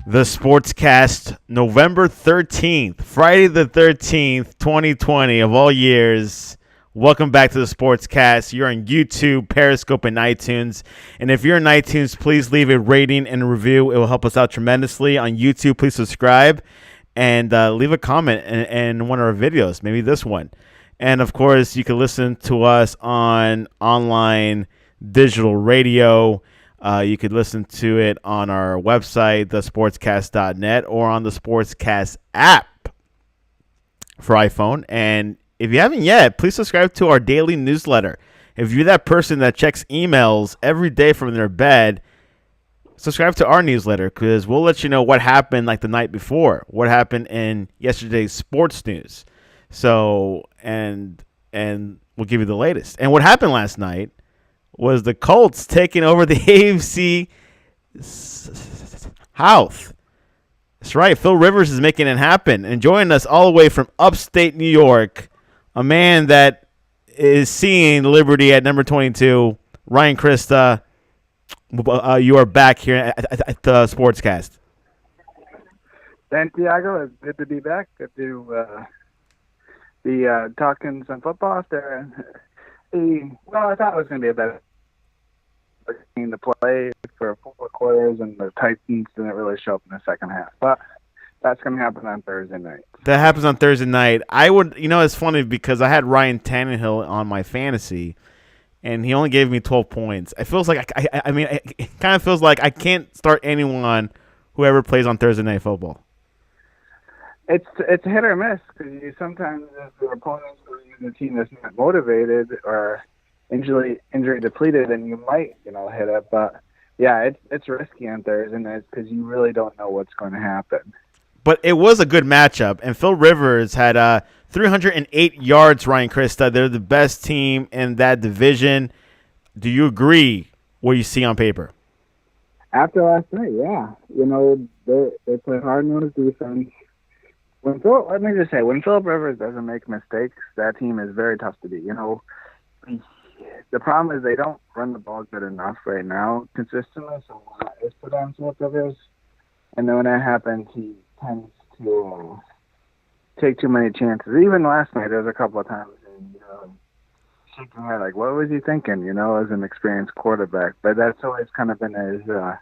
The Sportscast, November 13th, Friday the 13th, 2020 of all years. Welcome back to the Sportscast. You're on YouTube, Periscope, and iTunes. And if you're on iTunes, please leave a rating and a review. It will help us out tremendously. On YouTube, please subscribe and leave a comment in one of our videos, maybe this one. And, of course, you can listen to us on online digital radio. You could listen to it on our website, thesportscast.net, or on the Sportscast app for iPhone. And if you haven't yet, please subscribe to our daily newsletter. If you're that person that checks emails every day from their bed, subscribe to our newsletter because we'll let you know what happened like the night before, what happened in yesterday's sports news. So, and we'll give you the latest. And what happened last night was the Colts taking over the AFC South. That's right. Phil Rivers is making it happen. And joining us all the way from upstate New York, a man that is seeing Liberty at number 22, Ryan Christa. You are back here at the Sportscast. Santiago, it's good to be back. Good to be talking some football after. Well, I thought it was going to be a better game to play for 4 quarters, and the Titans didn't really show up in the second half. But that's going to happen on Thursday night. That happens on Thursday night. It's funny because I had Ryan Tannehill on my fantasy, and he only gave me 12 points. It feels like it kind of feels like I can't start anyone whoever plays on Thursday Night Football. It's hit or miss because you sometimes, if your opponents are using a team that's not motivated or injury depleted, and you might hit it. But yeah, it's risky on Thursday nights because you really don't know what's going to happen. But it was a good matchup, and Phil Rivers had 308 yards. Ryan Christa, they're the best team in that division. Do you agree? What you see on paper? After last night, yeah, they play hard-nosed defense. When Phil Rivers doesn't make mistakes, that team is very tough to beat. The problem is they don't run the ball good enough right now consistently, so it's put on Phil Rivers. And then when that happens, he tends to take too many chances. Even last night, there was a couple of times, and shaking my head like, what was he thinking? As an experienced quarterback. But that's always kind of been his MO.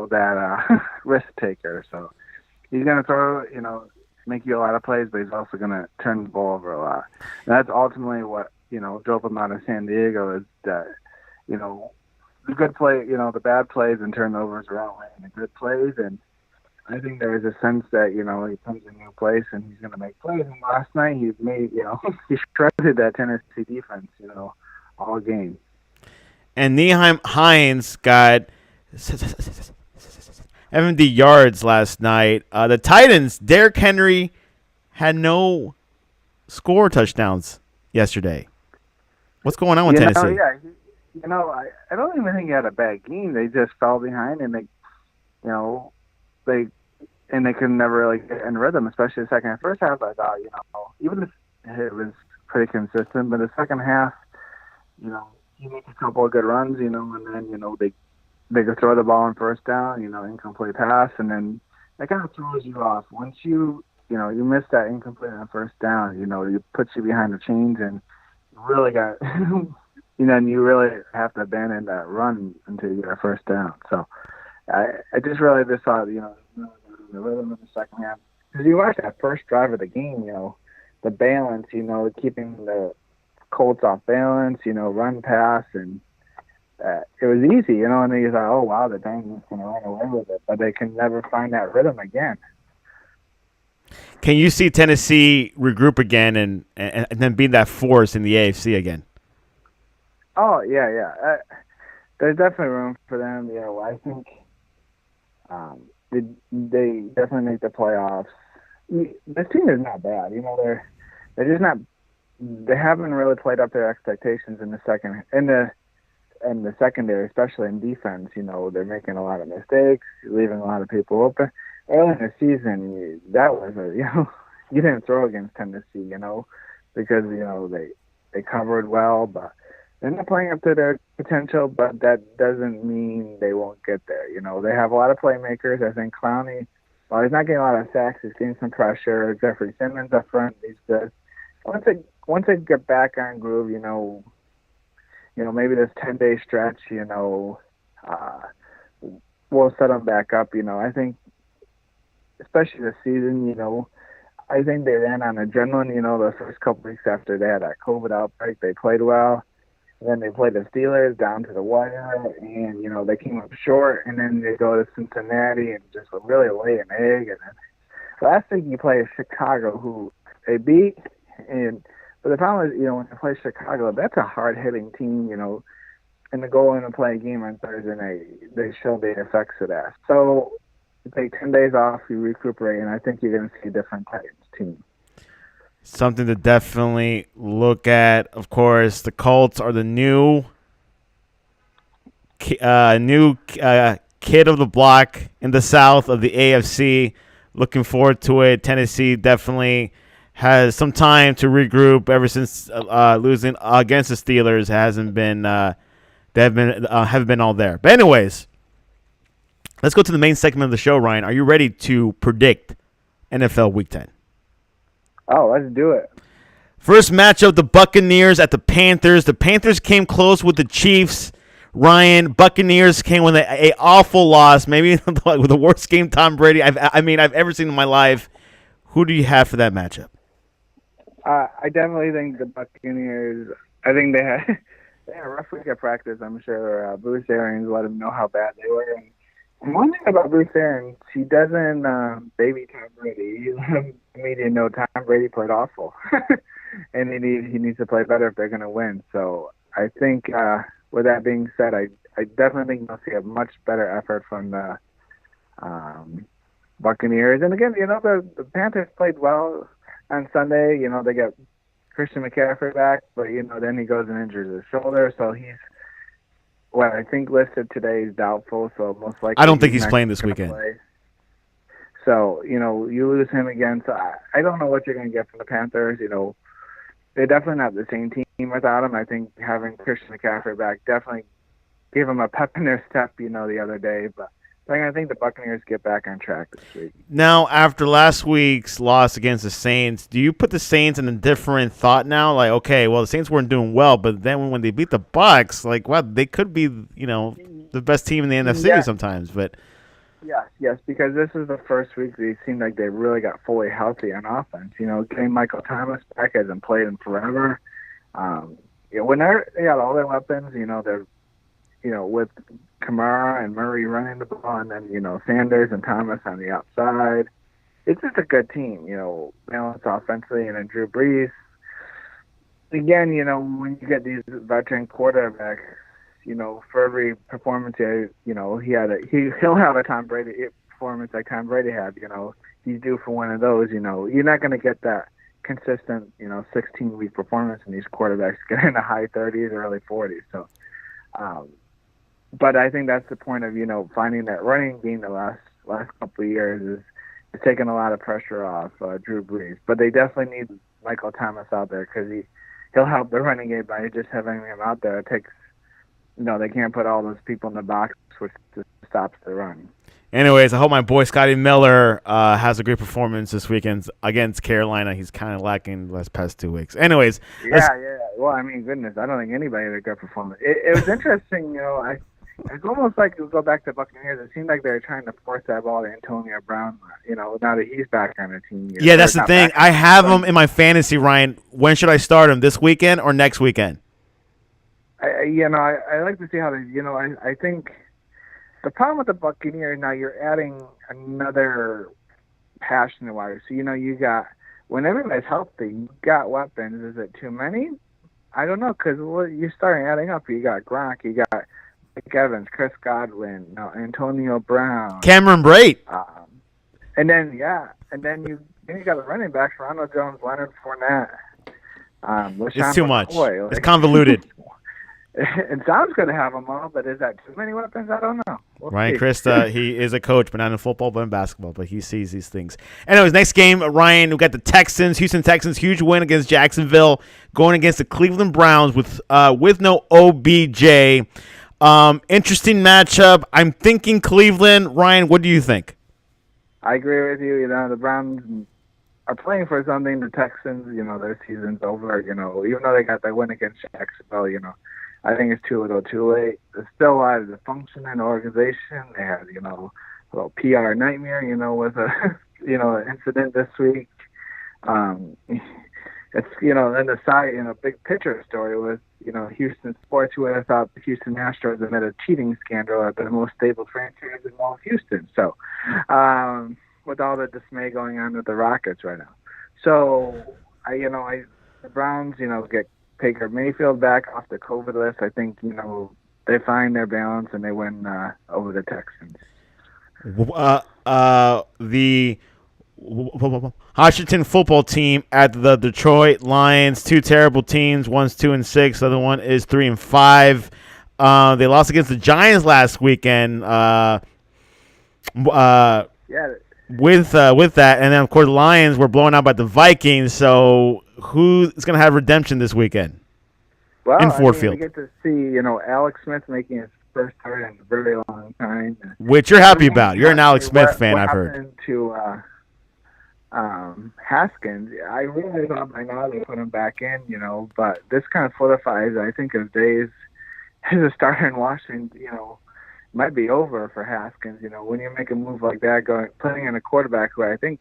That risk taker. So he's going to throw, make you a lot of plays, but he's also going to turn the ball over a lot. And that's ultimately what, drove him out of San Diego is that, the good play, the bad plays and turnovers are outweighing the good plays. And I think there is a sense that, he comes in a new place and he's going to make plays. And last night he made, he shredded that Tennessee defense, all game. And Nyheim Hines got 70 yards last night. The Titans, Derrick Henry, had no score touchdowns yesterday. What's going on with Tennessee? I don't even think he had a bad game. They just fell behind, and they could never really get in rhythm, especially the second half. First half, I thought, even if it was pretty consistent, but the second half, he made a couple of good runs, and then, they could throw the ball on first down, incomplete pass, and then that kind of throws you off. Once you miss that incomplete on first down, it puts you behind the chains, and you really got, and you really have to abandon that run until you get a first down. So I just really just saw, the rhythm of the second half. Because you watch that first drive of the game, the balance, keeping the Colts off balance, run pass, and it was easy, and then you thought, oh, wow, the Bengals going to run away with it. But they can never find that rhythm again. Can you see Tennessee regroup again and then be that force in the AFC again? Oh, yeah. There's definitely room for them. I think they definitely make the playoffs. This team is not bad. They're just not. They haven't really played up their expectations in the secondary, especially in defense. They're making a lot of mistakes, leaving a lot of people open. Early in the season, that was you didn't throw against Tennessee, because they covered well, but they're not playing up to their potential, but that doesn't mean they won't get there. They have a lot of playmakers. I think Clowney, while he's not getting a lot of sacks, he's getting some pressure. Jeffrey Simmons up front, he's good. Once they get back on groove, maybe this 10-day stretch, we'll set them back up. I think, especially this season, I think they ran on adrenaline. The first couple weeks after they had that COVID outbreak, they played well. And then they played the Steelers down to the wire, and they came up short. And then they go to Cincinnati and just really lay an egg. And then last week you play Chicago, who they beat. But the problem is, when they play Chicago, that's a hard hitting team. And to go in and play a game on Thursday night, they show the effects of that. So you take 10 days off, you recuperate, and I think you're going to see a different Titans team. Something to definitely look at. Of course, the Colts are the new kid of the block in the South of the AFC. Looking forward to it. Tennessee definitely has some time to regroup. Ever since losing against the Steelers, haven't been all there. But anyways, let's go to the main segment of the show. Ryan, are you ready to predict NFL Week 10? Oh, let's do it. First matchup, the Buccaneers at the Panthers. The Panthers came close with the Chiefs. Ryan, Buccaneers came with a awful loss, maybe the worst game Tom Brady I've ever seen in my life. Who do you have for that matchup? I definitely think the Buccaneers. I think they had a rough week of practice. I'm sure Bruce Arians let them know how bad they were. And one thing about Bruce Arians, he doesn't baby Tom Brady. He let the media know Tom Brady played awful, and he needs to play better if they're going to win. So I think, with that being said, I definitely think you'll see a much better effort from the Buccaneers. And again, the Panthers played well on Sunday. They got Christian McCaffrey back, but then he goes and injures his shoulder, so he's what I think listed today is doubtful. So most likely, I don't think he's playing this weekend. So you lose him again. So I don't know what you're going to get from the Panthers. They're definitely not the same team without him. I think having Christian McCaffrey back definitely gave him a pep in their step. The other day, but I think the Buccaneers get back on track this week. Now, after last week's loss against the Saints, do you put the Saints in a different thought now? Like, okay, well, the Saints weren't doing well, but then when they beat the Bucs, like, wow, they could be, the best team in the NFC sometimes. But yes, because this is the first week they seemed like they really got fully healthy on offense. Getting Michael Thomas back hasn't played in forever. When they got all their weapons, they're, with Kamara and Murray running the ball, and then, Sanders and Thomas on the outside. It's just a good team, balanced offensively, and then Drew Brees. Again, when you get these veteran quarterbacks, for every performance, he'll have a Tom Brady performance like Tom Brady had. He's due for one of those. You're not going to get that consistent, 16-week performance in these quarterbacks get in the high 30s, early 40s. So, but I think that's the point of finding that running game the last couple of years is taking a lot of pressure off Drew Brees. But they definitely need Michael Thomas out there because he'll help the running game by just having him out there. It takes they can't put all those people in the box, which just stops the run. Anyways, I hope my boy Scotty Miller has a great performance this weekend against Carolina. He's kind of lacking the last past 2 weeks. Anyways. Yeah. Well, goodness, I don't think anybody had a good performance. It was interesting, it's almost like you go back to Buccaneers. It seemed like they were trying to force that ball to Antonio Brown, now that he's back on the team. Yeah, that's the thing. I have him in my fantasy, Ryan. When should I start him, this weekend or next weekend? I like to see how they, I think the problem with the Buccaneers now, you're adding another passion wire. So, you got, when everybody's healthy, you got weapons. Is it too many? I don't know, because you're starting adding up. You got Gronk, you got Mike Evans, Chris Godwin, Antonio Brown, Cameron Brate. And then you got the running backs, Ronald Jones, Leonard Fournette. It's too much. Like, it's convoluted. It sounds good to have them all, but is that too many weapons? I don't know. We'll Ryan see. Christa, he is a coach, but not in football, but in basketball. But he sees these things. Anyways, next game, Ryan, we got the Texans, Houston Texans, huge win against Jacksonville, going against the Cleveland Browns with no OBJ. Interesting matchup. I'm thinking Cleveland. Ryan, what do you think? I agree with you. You know, the Browns are playing for something. The Texans, their season's over. Even though they got that win against Jacksonville, I think it's too little too late. There's still a lot of dysfunction in the organization. They had, a little PR nightmare, with a, an incident this week. It's, then the side, big picture story was, Houston sports, who would have thought the Houston Astros amid a cheating scandal are the most stable franchise in all of Houston. So, with all the dismay going on with the Rockets right now. So, the Browns, get Baker Mayfield back off the COVID list. I think, they find their balance and they win over the Texans. The Washington football team at the Detroit Lions, two terrible teams. One's 2-6, the other one is 3-5. They lost against the Giants last weekend. Yeah. With that, and then of course the Lions were blown out by the Vikings. So who's going to have redemption this weekend? Well, in Ford Field, we get to see Alex Smith making his first start in a very long time, which you're happy about. You're an Alex Smith fan, I've heard. To Haskins, I really thought by now they put him back in, but this kind of solidifies, I think, his days as a starter in Washington, might be over for Haskins. When you make a move like that, putting in a quarterback who I think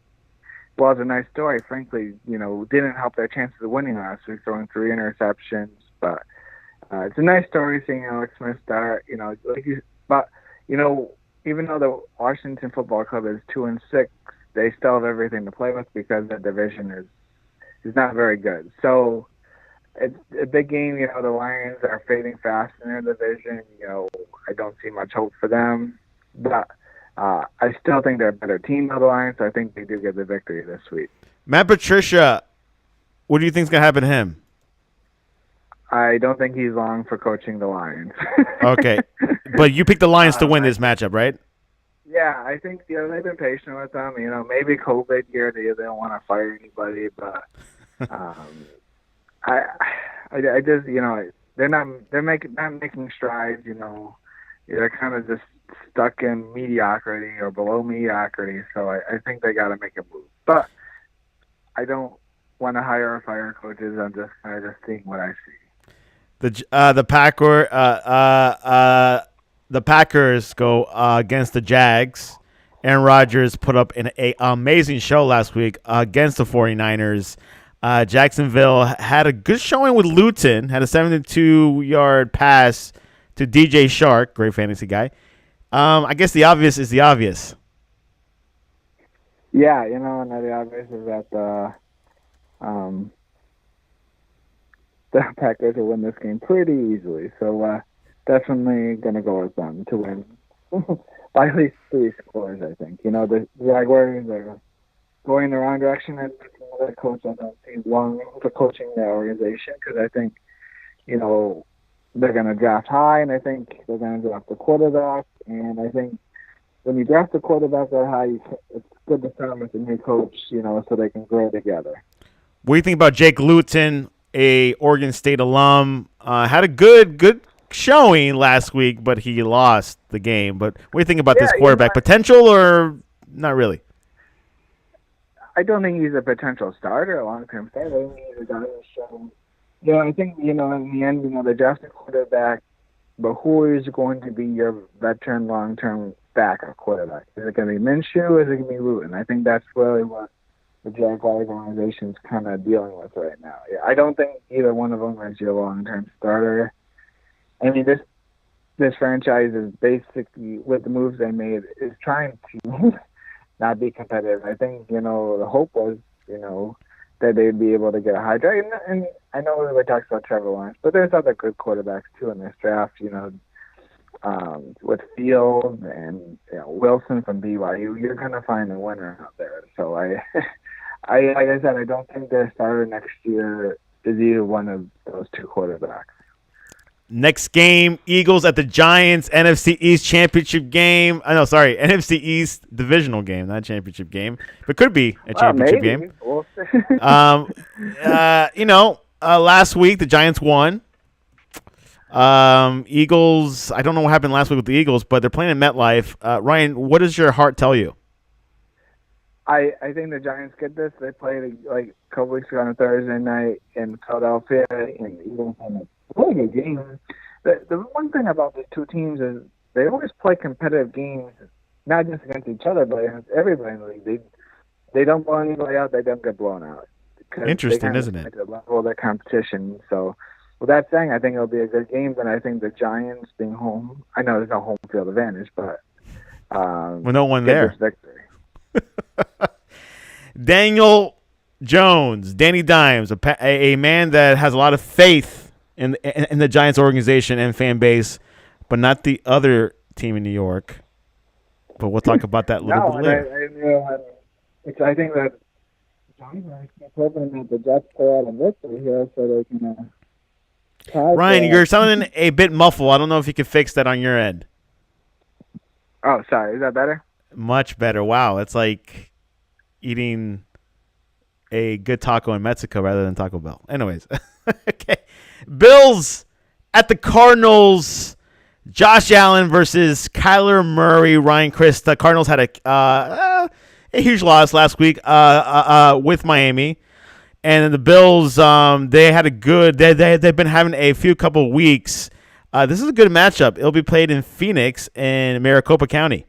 was a nice story, frankly, didn't help their chances of winning last week, throwing 3 interceptions. But it's a nice story seeing Alex Smith start. But even though the Washington Football Club is 2-6, they still have everything to play with because the division is not very good. So it's a big game. The Lions are fading fast in their division. I don't see much hope for them. But I still think they're a better team than the Lions, so I think they do get the victory this week. Matt Patricia, what do you think is going to happen to him? I don't think he's long for coaching the Lions. Okay. But you picked the Lions to win this matchup, right? Yeah, I think they've been patient with them. Maybe COVID year they don't want to fire anybody, but I just they're not making strides. They're kind of just stuck in mediocrity or below mediocrity. So I think they got to make a move. But I don't want to hire or fire coaches. I'm just kind of just seeing what I see. The Packers go against the Jags. Aaron Rodgers put up an amazing show last week against the 49ers. Jacksonville had a good showing with Luton, had a 72-yard pass to DJ Shark, great fantasy guy. I guess the obvious is the obvious. Yeah, and the obvious is that the Packers will win this game pretty easily. So definitely going to go with them to win by at least 3 scores, I think. The Jaguars are going the wrong direction. And the coach, I don't see long for coaching their organization because I think, they're going to draft high, and I think they're going to draft the quarterback. And I think when you draft the quarterback that high, it's good to start with a new coach, so they can grow together. What do you think about Jake Luton, a Oregon State alum? Had a good showing last week, but he lost the game. But what do you think about this quarterback? Potential or not really? I don't think he's a potential starter, a long-term starter. I think he's a guy who's shown. I think, in the end, they draft a quarterback, but who is going to be your veteran long-term backup quarterback? Is it going to be Minshew or is it going to be Luton? I think that's really what the Jaguars organization is kind of dealing with right now. Yeah, I don't think either one of them is your long-term starter. I mean, this franchise is basically, with the moves they made, is trying to not be competitive. I think, the hope was, that they'd be able to get a high draft. And I know everybody talks about Trevor Lawrence, but there's other good quarterbacks, too, in this draft, with Fields and Wilson from BYU. You're going to find a winner out there. So, like I said, I don't think their starter next year is either one of those two quarterbacks. Next game, Eagles at the Giants, NFC East championship game. No, sorry, NFC East divisional game, not championship game, but could be a championship game. We'll Last week the Giants won. Eagles, I don't know what happened last week with the Eagles, but they're playing in MetLife. Ryan, what does your heart tell you? I think the Giants get this. They played like a couple weeks ago on a Thursday night in Philadelphia, and Eagles had a really good game. The one thing about the two teams is they always play competitive games, not just against each other, but against everybody in the league. They don't blow anybody out. They don't get blown out. Interesting, isn't it? The level of their competition. So, with that saying, I think it'll be a good game. But I think the Giants being home, I know there's no home field advantage, but with no one there. Victory. Daniel Jones, Danny Dimes, a man that has a lot of faith in the Giants organization and fan base, but not the other team in New York. But we'll talk about that a little bit later. I think that Giants are hoping that the Jets pull out a victory here so they can. Ryan, you're sounding a bit muffled. I don't know if you can fix that on your end. Oh, sorry. Is that better? Much better. Wow, it's like eating a good taco in Mexico rather than Taco Bell. Anyways, okay. Bills at the Cardinals. Josh Allen versus Kyler Murray. Ryan, Christa. Cardinals had a huge loss last week with Miami, and the Bills they had a good. They've been having a couple weeks. This is a good matchup. It'll be played in Phoenix in Maricopa County.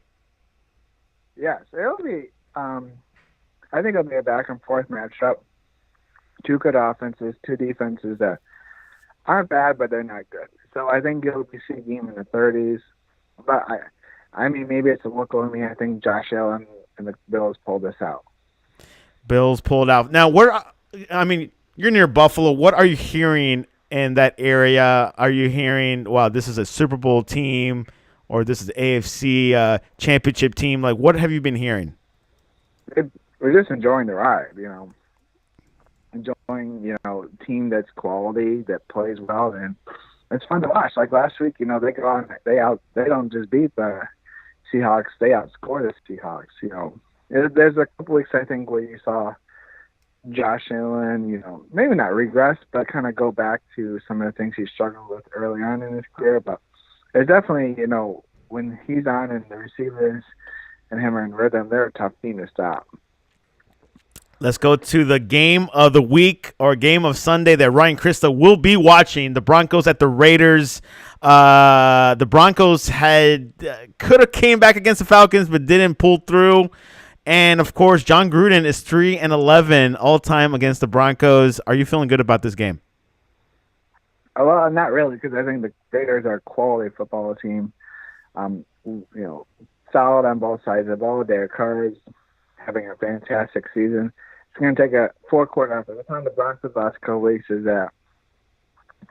Yes, it'll be. I think it'll be a back and forth matchup. Two good offenses, two defenses that aren't bad, but they're not good. So I think it'll be a game in the 30s. But I mean, maybe it's a look on me. I think Josh Allen and the Bills pulled this out. Bills pulled out. Now, you're near Buffalo. What are you hearing in that area? Are you hearing, wow, this is a Super Bowl team, or this is AFC championship team? Like, what have you been hearing? We're just enjoying the ride, enjoying, team that's quality, that plays well, and it's fun to watch. Like last week, they go on, they don't just beat the Seahawks, they outscore the Seahawks. There's a couple weeks, I think, where you saw Josh Allen, maybe not regress, but kind of go back to some of the things he struggled with early on in his career. But there's definitely, when he's on and the receivers and him are in rhythm, they're a tough team to stop. Let's go to the game of the week, or game of Sunday, that Ryan Christa will be watching. The Broncos at the Raiders. The Broncos could have came back against the Falcons, but didn't pull through. And, of course, John Gruden is 3-11 all-time against the Broncos. Are you feeling good about this game? Well, not really, because I think the Raiders are a quality football team. Solid on both sides of the ball. Derek Carr's having a fantastic season. It's going to take a four-quarter effort. The time the Broncos last couple weeks is that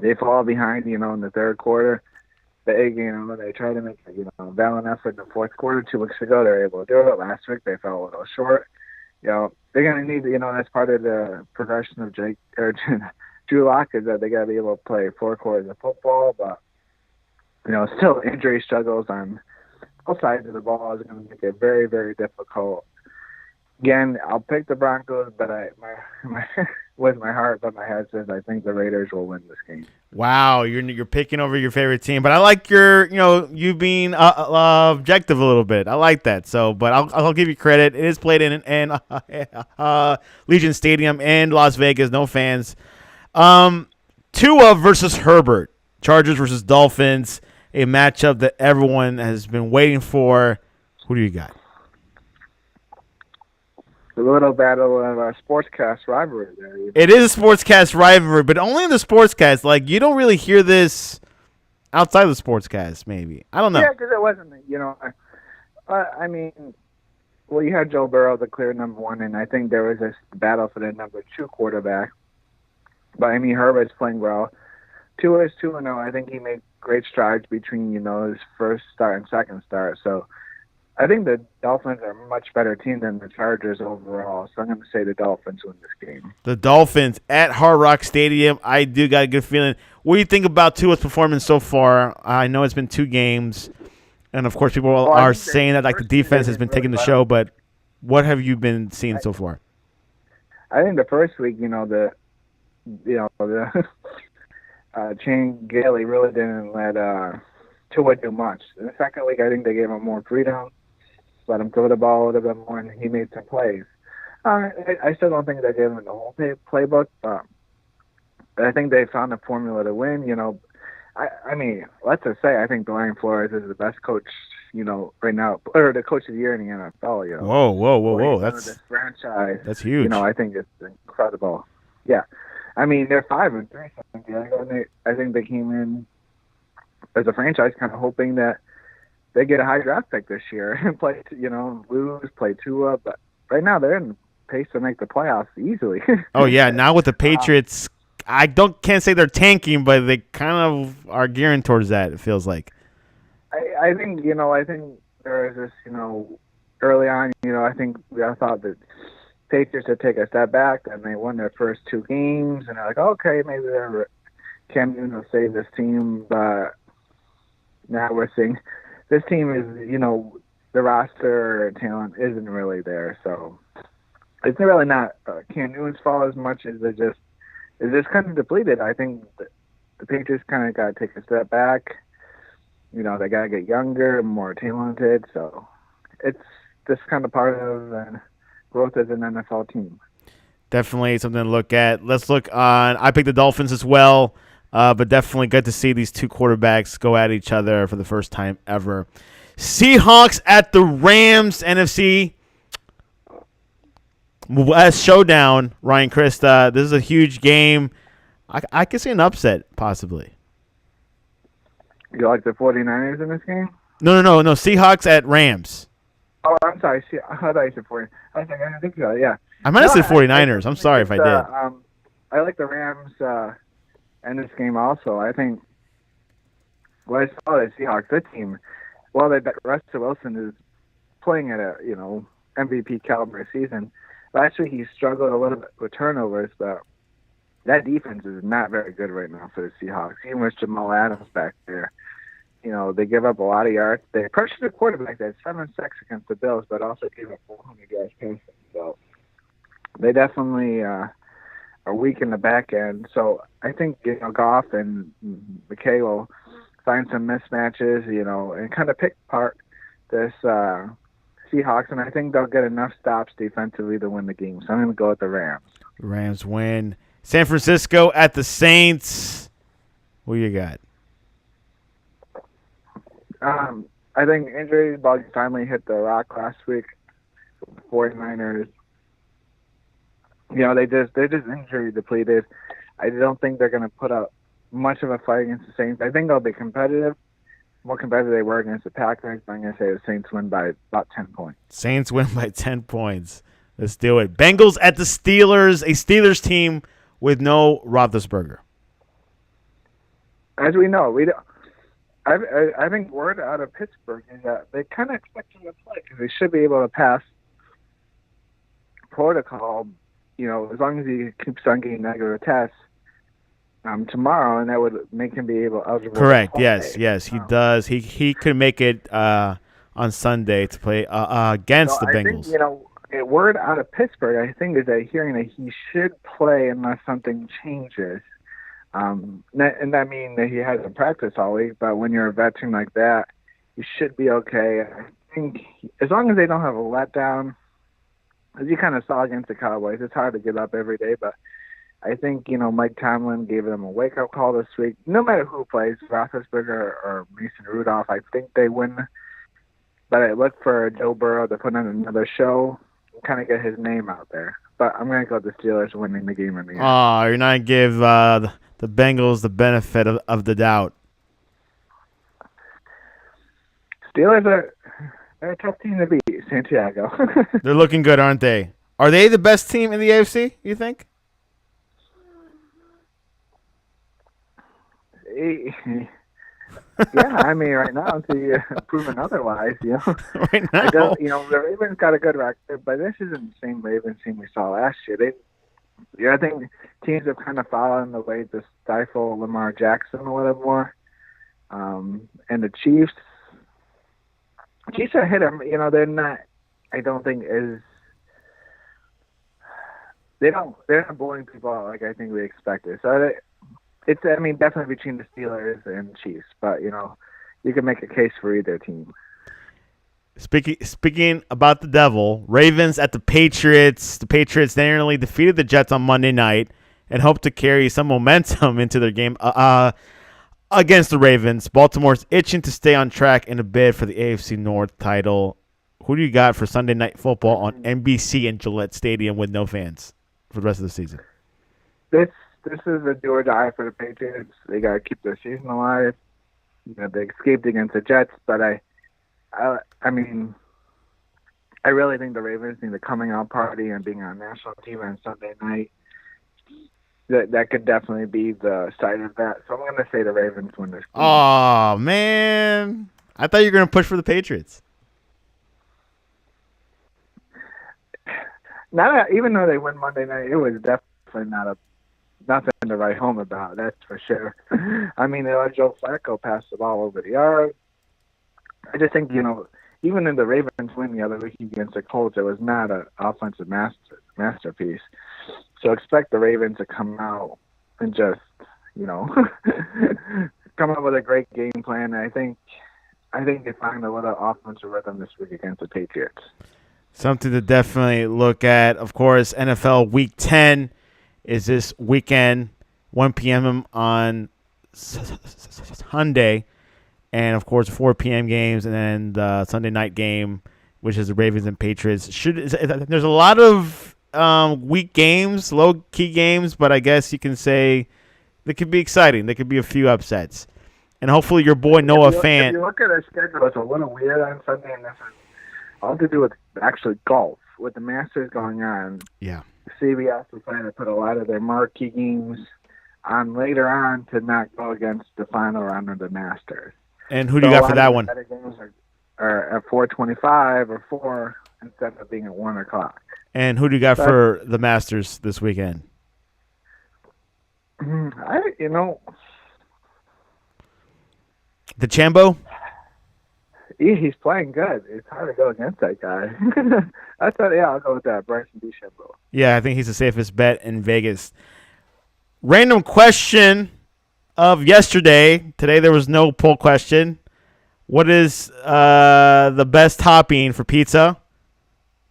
they fall behind, in the third quarter. They try to make a valiant effort in the fourth quarter. 2 weeks ago, they were able to do it. Last week, they fell a little short. They're going to need, that's part of the progression of Drew Lock, is that they got to be able to play 4 quarters of football. But, still injury struggles on both sides of the ball is going to make it very, very difficult. Again, I'll pick the Broncos, but with my heart, but my head says I think the Raiders will win this game. Wow, you're picking over your favorite team, but I like you being objective a little bit. I like that. So, but I'll give you credit. It is played in Legion Stadium in Las Vegas, no fans. Tua versus Herbert, Chargers versus Dolphins, a matchup that everyone has been waiting for. Who do you got? A little battle of our sportscast rivalry there. It is a sportscast rivalry, but only in the sportscast. Like, you don't really hear this outside of the sportscast, maybe. I don't know. Yeah, because it wasn't, you had Joe Burrow, the clear number one, and I think there was this battle for the number 2 quarterback. But, Herbert's playing well. Tua is 2-0. I think he made great strides between, his first start and second start. So, I think the Dolphins are a much better team than the Chargers overall, so I'm going to say the Dolphins win this game. The Dolphins at Hard Rock Stadium. I do got a good feeling. What do you think about Tua's performance so far? I know it's been 2 games, and of course people are saying that like the defense has been taking the show. But what have you been seeing so far? I think the first week, the Shane Gailey really didn't let Tua do much. In the second week, I think they gave him more freedom, let him throw the ball a little bit more, and he made some plays. I still don't think they gave him the whole playbook, but I think they found a formula to win. I mean, let's just say I think Brian Flores is the best coach, right now, or the coach of the year in the NFL. Whoa! This franchise. That's huge. I think it's incredible. Yeah, I mean they're 5-3, Santiago, and I think they came in as a franchise kind of hoping that they get a high draft pick this year and play Tua, but right now they're in pace to make the playoffs easily. Oh yeah, now with the Patriots. Can't say they're tanking, but they kind of are gearing towards that. It feels like. I think there is this early on I think we all thought that Patriots would take a step back and they won their first 2 games and they're like, okay, maybe Cam Newton will save this team, but now we're seeing this team is the roster talent isn't really there, so it's really not Cam Newton's fault as much as it's just kind of depleted. I think the Patriots kind of got to take a step back. They got to get younger, more talented. So it's just kind of part of growth as an NFL team. Definitely something to look at. Let's look on. I picked the Dolphins as well, but definitely good to see these 2 quarterbacks go at each other for the first time ever. Seahawks at the Rams, NFC showdown, Ryan Christa. This is a huge game. I can see an upset, possibly. You like the 49ers in this game? No. Seahawks at Rams. Oh, I'm sorry. I thought you said 49ers. I think so, yeah. I might have said 49ers. I'm sorry if I did. I like the Rams in this game also. I think what I saw the Seahawks, that team, Russell Wilson is playing at a, MVP caliber season. Last week he struggled a little bit with turnovers, but that defense is not very good right now for the Seahawks. Even with Jamal Adams back there, they give up a lot of yards. They pressured the quarterback. They had 7 sacks against the Bills, but also gave up 400 yards passing. So they definitely are weak in the back end. So I think Goff and McKay will find some mismatches, and kind of pick apart this Seahawks, and I think they'll get enough stops defensively to win the game. So I'm going to go with the Rams. Rams win. San Francisco at the Saints. What you got? I think injury bug finally hit the rock last week. 49ers, they're just injury depleted. I don't think they're going to put up much of a fight against the Saints. I think they'll be competitive. More competitive they were against the Packers, but I'm going to say the Saints win by about 10 points. Saints win by 10 points. Let's do it. Bengals at the Steelers, a Steelers team with no Roethlisberger. As we know, I think word out of Pittsburgh is that they kind of expect him to play because they should be able to pass protocol, as long as he keeps on getting negative tests tomorrow, and that would make him be eligible. Correct. Yes, he does. He could make it on Sunday to play against the Bengals. I think, a word out of Pittsburgh, I think, is that hearing that he should play unless something changes. And that means that he hasn't practiced all week, but when you're a veteran like that, you should be okay. I think as long as they don't have a letdown, as you kind of saw against the Cowboys, it's hard to get up every day, but I think, Mike Tomlin gave them a wake-up call this week. No matter who plays, Roethlisberger or Mason Rudolph, I think they win. But I look for Joe Burrow to put on another show, kind of get his name out there. But I'm going to go with the Steelers winning the game in the end. Oh, you're not going to give the Bengals the benefit of the doubt. Steelers they're a tough team to beat, Santiago. They're looking good, aren't they? Are they the best team in the AFC, you think? Yeah, I mean, right now, until you're proven otherwise, Right now. The Ravens got a good record, but this isn't the same Ravens team we saw last year. Yeah, I think teams have kind of fallen the way to stifle Lamar Jackson a little more. And the Chiefs are hit 'em. They're not. I don't think is they're not blowing people out like I think we expected. So it's I mean definitely between the Steelers and Chiefs, but you can make a case for either team. Speaking about the devil, Ravens at the Patriots. The Patriots narrowly defeated the Jets on Monday night and hope to carry some momentum into their game against the Ravens. Baltimore's itching to stay on track in a bid for the AFC North title. Who do you got for Sunday Night Football on NBC and Gillette Stadium with no fans for the rest of the season? This is a do or die for the Patriots. They got to keep their season alive. They escaped against the Jets, but I mean, I really think the Ravens need a coming out party and being on national TV on Sunday night. That could definitely be the side of that. So I'm going to say the Ravens win this game. Oh, man. I thought you were going to push for the Patriots. Even though they win Monday night, it was definitely nothing to write home about. That's for sure. I mean, they let Joe Flacco pass the ball over the yard. I just think even in the Ravens win the other week against the Colts, it was not an offensive masterpiece. So expect the Ravens to come out and just come up with a great game plan. And I think they find a little offensive rhythm this week against the Patriots. Something to definitely look at. Of course, NFL Week 10 is this weekend, 1 p.m. on Sunday. And, of course, 4 p.m. games, and then the Sunday night game, which is the Ravens and Patriots. There's a lot of weak games, low-key games, but I guess you can say they could be exciting. There could be a few upsets. And hopefully your boy Noah Fant. If you look at our schedule, it's a little weird on Sunday, and this is all to do with actually golf, with the Masters going on. Yeah. CBS is trying to put a lot of their marquee games on later on to not go against the final round of the Masters. And who do you got for that one? The games are at 4:25 or 4 instead of being at 1 o'clock. And who do you got for the Masters this weekend? The Chambo? He's playing good. It's hard to go against that guy. I'll go with that. Bryson DeChambeau. Yeah, I think he's the safest bet in Vegas. Random question of yesterday. Today there was no poll question. What is the best topping for pizza?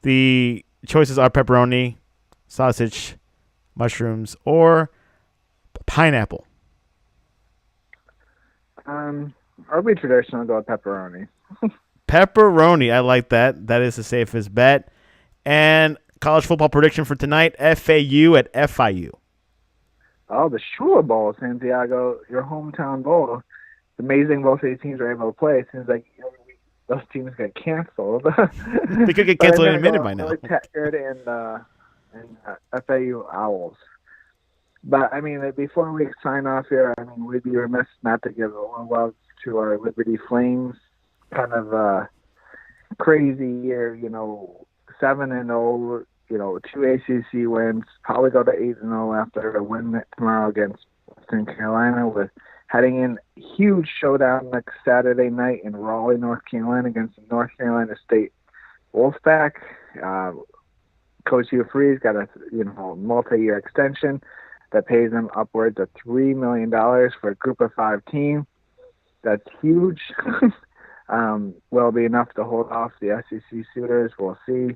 The choices are pepperoni, sausage, mushrooms, or pineapple. I'll be traditional, go with pepperoni. Pepperoni, I like that. That is the safest bet. And college football prediction for tonight, FAU at FIU. Oh, the Shula Bowl, Santiago, your hometown bowl. It's amazing both of these teams are able to play. It seems like every week those teams get canceled. They could get canceled in a minute by now. Taggart and FAU Owls. But, I mean, before we sign off here, I mean, we'd be remiss not to give a little love to our Liberty Flames. Kind of crazy year, 7-0, 2 ACC wins, probably go to 8-0 after a win tomorrow against Western Carolina, with heading in huge showdown next Saturday night in Raleigh, North Carolina against the North Carolina State Wolfpack. Coach Hugh Freeze got a multi-year extension that pays him upwards of $3 million for a group of 5 team. That's huge. Will be enough to hold off the SEC suitors. We'll see.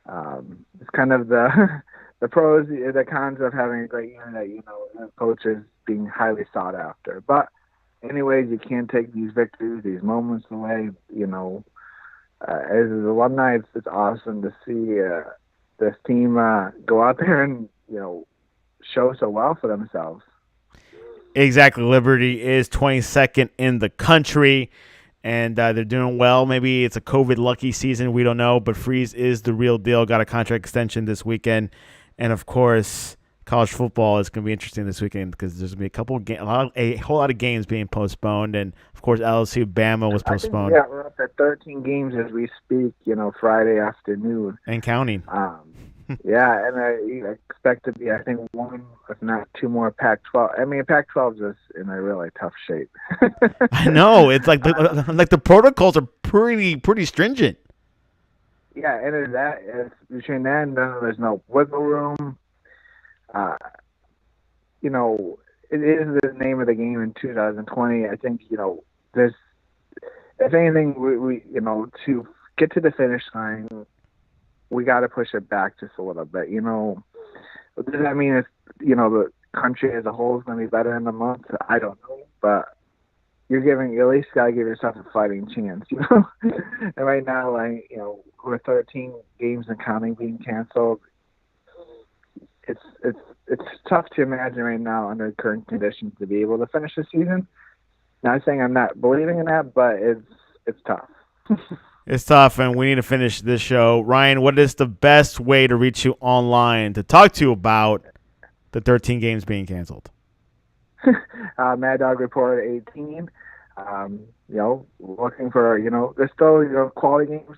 It's kind of the pros, the cons of having a great year that, coaches being highly sought after. But anyways, you can't take these victories, these moments away. As alumni, it's awesome to see this team go out there and, show so well for themselves. Exactly. Liberty is 22nd in the country, and they're doing well. Maybe it's a COVID lucky season. We don't know, but Freeze is the real deal. Got a contract extension this weekend. And, of course, college football is going to be interesting this weekend because there's going to be a whole lot of games being postponed. And, of course, LSU Bama was postponed. We're up at 13 games as we speak, Friday afternoon. And counting. Yeah, and I expect to be, I think, one, if not two more Pac-12. I mean, Pac-12 is just in a really tough shape. I know it's like the protocols are pretty stringent. Yeah, and it's between that and then there's no wiggle room. Uh, you know, it is the name of the game in 2020. I think, there's, if anything, we to get to the finish line, we got to push it back just a little bit. Does that mean the country as a whole is going to be better in a month? I don't know, but you at least got to give yourself a fighting chance. And right now, with 13 games and counting being canceled, it's tough to imagine right now under current conditions to be able to finish the season. Not saying I'm not believing in that, but it's tough. It's tough, and we need to finish this show. Ryan, what is the best way to reach you online to talk to you about the 13 games being canceled? Mad Dog Report 18. Looking for, there's still, quality games.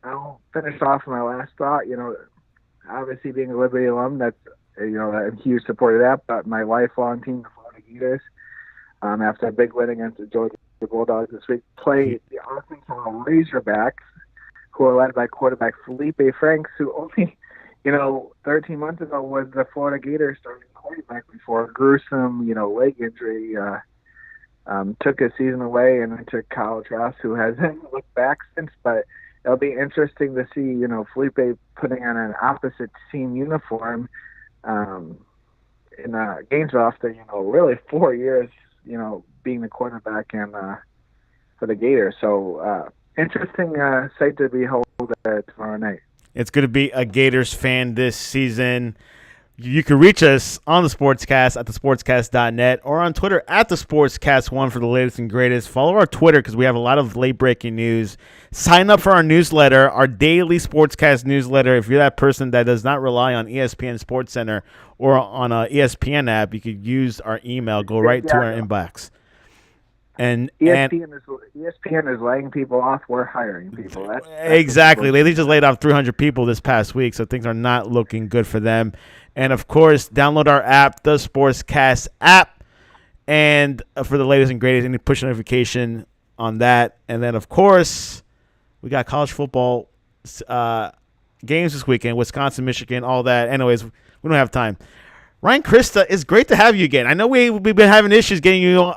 I'll finish off my last thought. Obviously being a Liberty alum, that's, I'm a huge supporter of that, but my lifelong team, the Florida Gators, after a big win against the Georgia Bulldogs this week, played the Arkansas Razorbacks, who are led by quarterback Felipe Franks, who only, 13 months ago was the Florida Gators starting quarterback before a gruesome, leg injury took his season away, and then took Kyle Trask, who hasn't looked back since. But it'll be interesting to see, Felipe putting on an opposite team uniform in Gainesville after, really 4 years, being the quarterback and for the Gators. So interesting sight to behold tomorrow night. It's going to be a Gators fan this season. You can reach us on the Sportscast at thesportscast.net or on Twitter at thesportscast1 for the latest and greatest. Follow our Twitter because we have a lot of late-breaking news. Sign up for our newsletter, our daily Sportscast newsletter. If you're that person that does not rely on ESPN SportsCenter or on an ESPN app, you could use our email. Go right to our inbox. And ESPN is laying people off. We're hiring people. That's exactly. They just laid off 300 people this past week, so things are not looking good for them. And, of course, download our app, the Sportscast app, and for the latest and greatest, any push notification on that. And then, of course, we got college football games this weekend, Wisconsin, Michigan, all that. Anyways, we don't have time. Ryan, Christa, it's great to have you again. I know we've been having issues getting you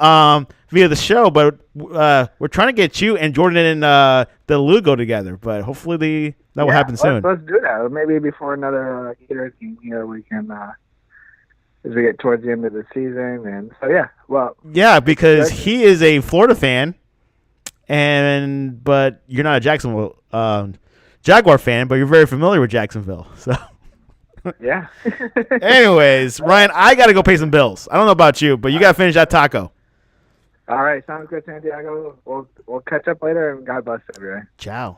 via the show, but we're trying to get you and Jordan and the Lugo together. But hopefully that will happen soon. Let's do that. Maybe before another Gators game here, we can as we get towards the end of the season. And so because he is a Florida fan, but you're not a Jacksonville Jaguar fan, but you're very familiar with Jacksonville, so. Yeah. Anyways, Ryan, I got to go pay some bills. I don't know about you, but you got to finish that taco. All right. Sounds good, Santiago. We'll catch up later, and God bless everyone. Ciao.